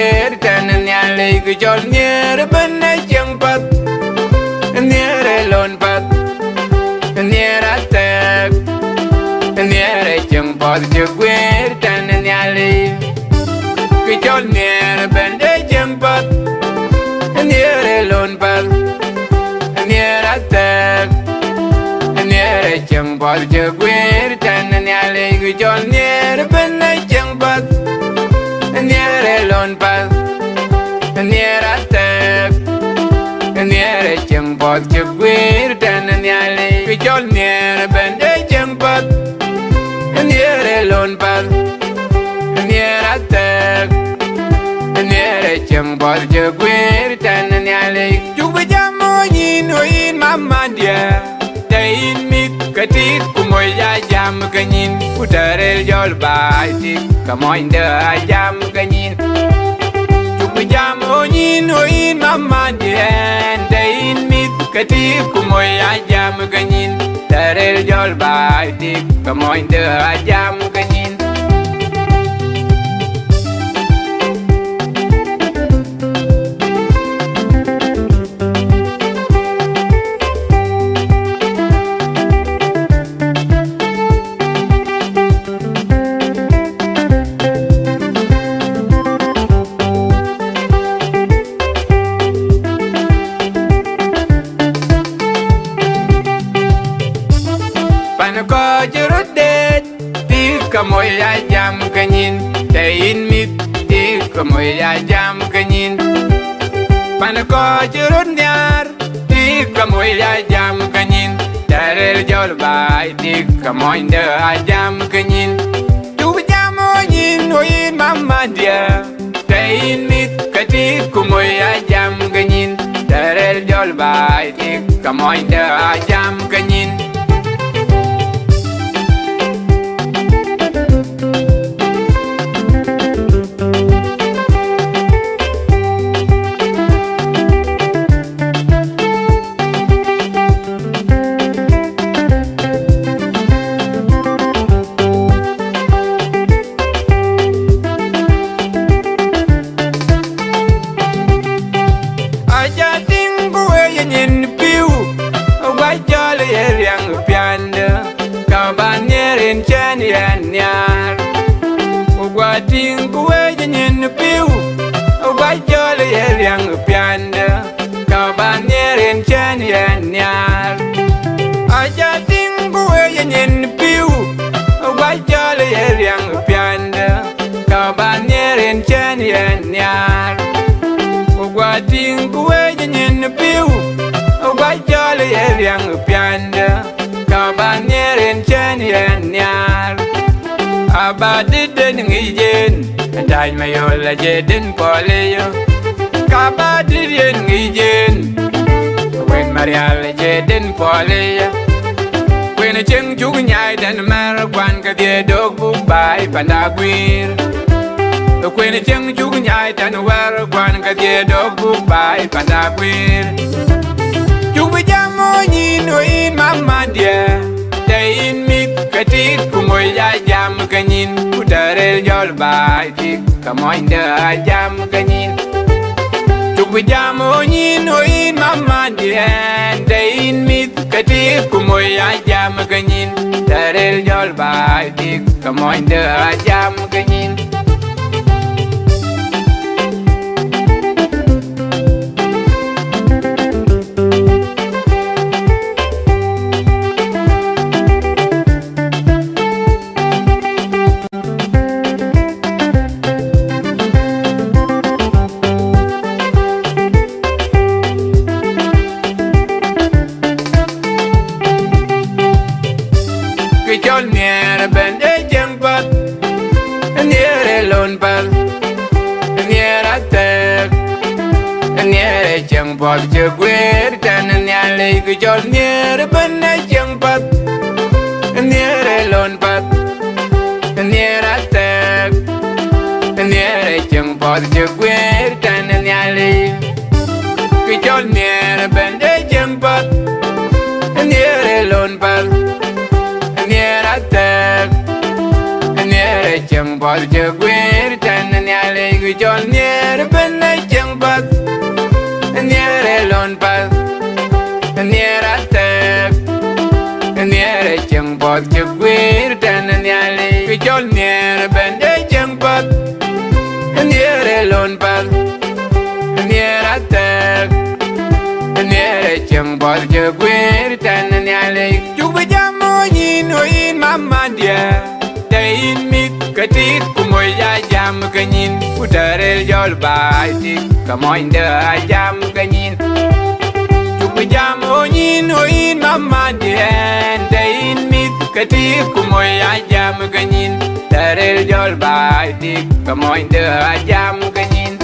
queer tan nyale ku jol nyer ben chang pat nyer lon pat nyer atek nyer chang pat je queer tan nyale ku jol nyer ben chang pat nyer lon pat nyer atek nyer chang pat je queer tan nyale ku jol nyer ben chang pat nyer lon pat nyer atek nyer chang pat je queer tan nyale ku jol nyer ben chang pat nyer lon pat nyer atek nyer chang pat je queer tan nyale ju ba jamo nyin oin mama dia dain mit katit kumoy ya jam kanyin utarel jol bai tik kamoy da jam kanyin ju ba jamo nyin oin mama dia dain mit katit kumoy ya jam kanyin utarel jol bai tik kamoy da jam kanyin ko jurut det ti kamoy ya jam kanyin dain mit ti kamoy ya jam kanyin pan ko jurut nyar ti kamoy ya jam kanyin darel jol bai ti kamoy da jam kanyin tu jam oyin oyin mama dia dain mit kati kamoy ya jam kanyin darel jol bai ti kamoy da jam kanyin Ting kuwe nyin piu wa jole yang pianda ka banyerin chen yan yar aja ting kuwe nyin piu wa jole yang pianda ka banyerin chen yan yar wa ting kuwe nyin piu wa jole yang pianda ka banyerin chen yan yar abadiden ngijen dai mayola jeden poleyo kabadiden ngijen wen marial jeden poleyo wen cheng chug nyai dan mar kwan ka de dog bu bai pandagwir wen cheng chug nyai dan war kwan ka de dog bu bai pandagwir chug jamo nyin oin mama dia dain mit katit kumoy ya jam kanyin utarel jol bai tik kamoy da jam kanyin chuk jam nyin oin mama dien dain mit katit kumoy ya jam kanyin utarel jol bai tik kamoy da jam kanyin jol nyer ben jang pat nyer lon pat nyer atek nyer jang pat je gwer tan nyale ku jol nyer ben jang pat nyer lon pat nyer atek nyer jang pat je gwer tan nyale ku jol nyer ben jang pat nyer lon pat nyer atek chẳng bỏ chờ quên tan nhà lệ người cho nhẹ bên đây chẳng bắt nhẹ để lon pas nhẹ ra tép nhẹ để chẳng bỏ chờ quên tan nhà lệ người cho nhẹ bên đây chẳng bắt nhẹ để lon pas nhẹ ra tép nhẹ để chẳng bỏ chờ quên tan nhà lệ chú bây giờ mỗi nhìn hồi mama dia in mit katit kumoy jam kanyin utarel jol baiti kamoy da jam kanyin chup jam onin oin mama dien in mit katit kumoy jam kanyin tarel jol baiti kamoy da jam kanyin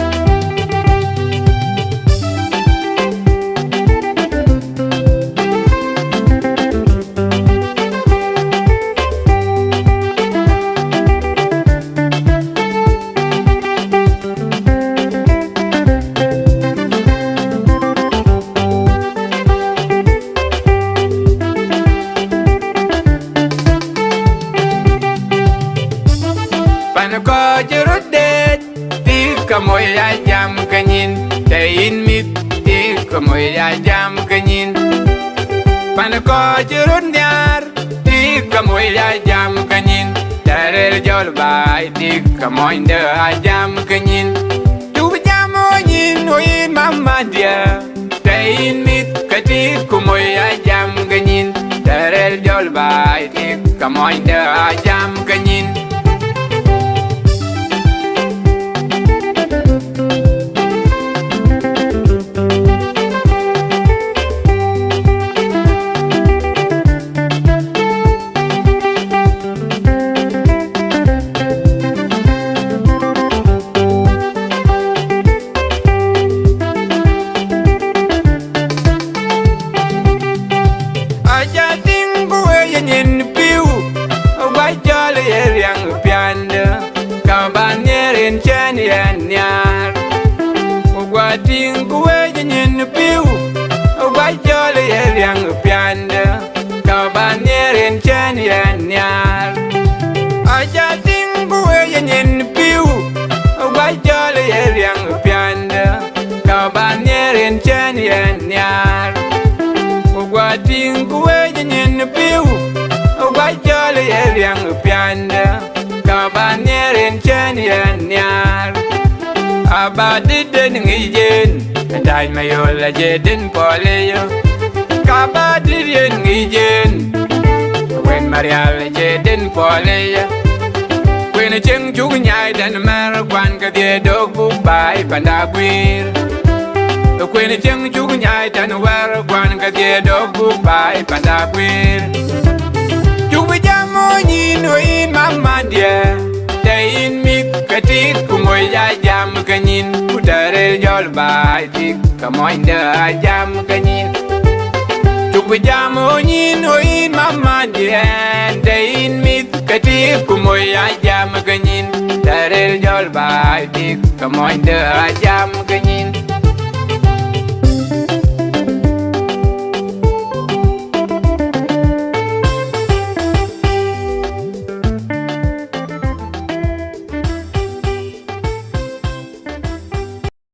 có chữ rút đết tí cả môi ai jam cái nhìn để in mít tí cả môi ai jam cái nhìn bạn có chữ rút nhar tí cả môi ai jam cái nhìn để cho bài tí cả môi đỡ ai jam cái nhìn chú bây giờ môi nhìn hồi mama dia để in mít cái tí cả môi ai jam cái nhìn để cho bài tí cả môi đỡ ai jam cái nhìn yang pianda kabanyerin chanian nyar ugating kuwe nyin piu ubajole yang pianda kabanyerin chanian nyar ajating kuwe nyin piu ubajole yang pianda kabanyerin chanian nyar ugating kuwe nyin piu ubajole yang pianda kabanyerin chanian nyar abadiden ngijen dai mayola jeden poleyo kabadiden ngijen wen marial jeden poleyo wen cheng chu nyai dan mar kwan ka de dog bu bai pandagwir wen cheng chu nyai dan war kwan ka de dog bu bai pandagwir nhìn hồi mama dia in mit katit kumoy jam kanyin utarel jol baiti kamoy da jam kanyin chup jam nhìn hồi mama dia in mit katit kumoy jam kanyin tarel jol baiti kamoy da jam